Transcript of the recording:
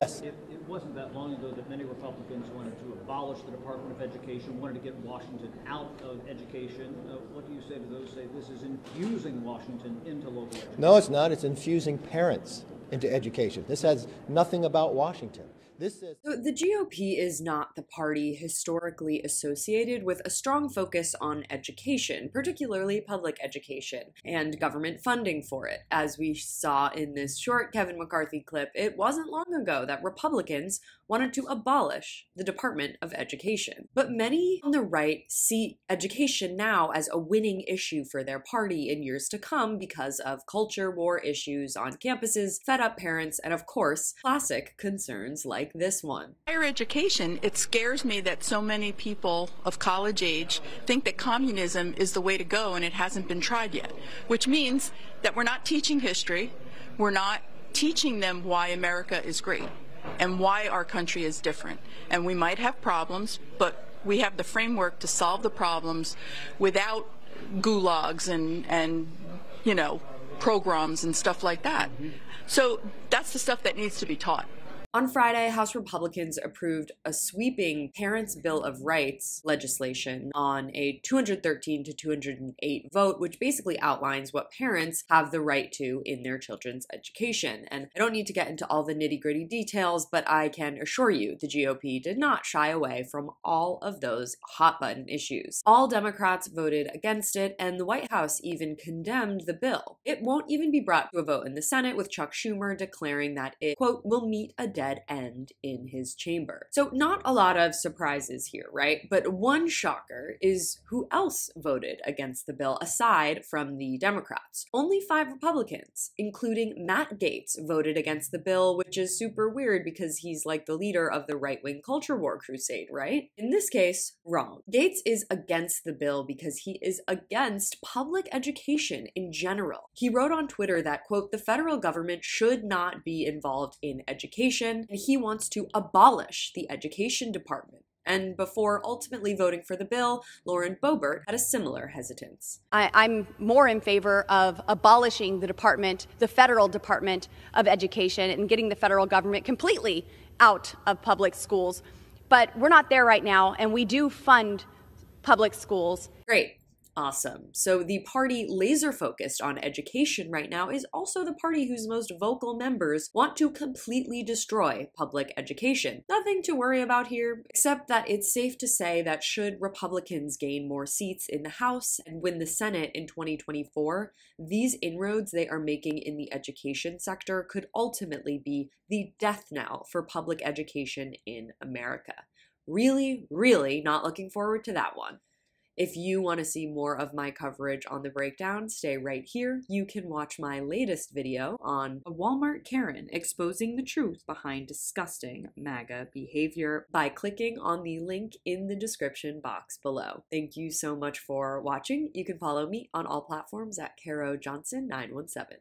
Yes. It wasn't that long ago that many Republicans wanted to abolish the Department of Education, wanted to get Washington out of education. What do you say to those who say this is infusing Washington into local education? No, it's not. It's infusing parents into education. This has nothing about Washington. This is. So the GOP is not the party historically associated with a strong focus on education, particularly public education, and government funding for it. As we saw in this short Kevin McCarthy clip, it wasn't long ago that Republicans wanted to abolish the Department of Education. But many on the right see education now as a winning issue for their party in years to come because of culture war issues on campuses, fed up parents, and of course, classic concerns like this one. Higher education, it scares me that so many people of college age think that communism is the way to go and it hasn't been tried yet, which means that we're not teaching history, we're not teaching them why America is great and why our country is different. And we might have problems, but we have the framework to solve the problems without gulags and you know, pogroms and stuff like that. So that's the stuff that needs to be taught. On Friday, House Republicans approved a sweeping Parents' Bill of Rights legislation on a 213 to 208 vote, which basically outlines what parents have the right to in their children's education. And I don't need to get into all the nitty-gritty details, but I can assure you the GOP did not shy away from all of those hot-button issues. All Democrats voted against it, and the White House even condemned the bill. It won't even be brought to a vote in the Senate, with Chuck Schumer declaring that it, quote, will meet a dead end in his chamber. So not a lot of surprises here, right? But one shocker is who else voted against the bill aside from the Democrats. Only 5 Republicans, including Matt Gaetz, voted against the bill, which is super weird because he's like the leader of the right-wing culture war crusade, right? In this case, wrong. Gaetz is against the bill because he is against public education in general. He wrote on Twitter that, quote, the federal government should not be involved in education, and he wants to abolish the education department. And before ultimately voting for the bill, Lauren Boebert had a similar hesitance. I'm more in favor of abolishing the department, the federal Department of Education, and getting the federal government completely out of public schools. But we're not there right now, and we do fund public schools. Great. Awesome. So the party laser focused on education right now is also the party whose most vocal members want to completely destroy public education. Nothing to worry about here, except that it's safe to say that should Republicans gain more seats in the House and win the Senate in 2024, these inroads they are making in the education sector could ultimately be the death knell for public education in America. Really, really not looking forward to that one. If you want to see more of my coverage on the breakdown, stay right here. You can watch my latest video on a Walmart Karen exposing the truth behind disgusting MAGA behavior by clicking on the link in the description box below. Thank you so much for watching. You can follow me on all platforms at Caro Johnson 917.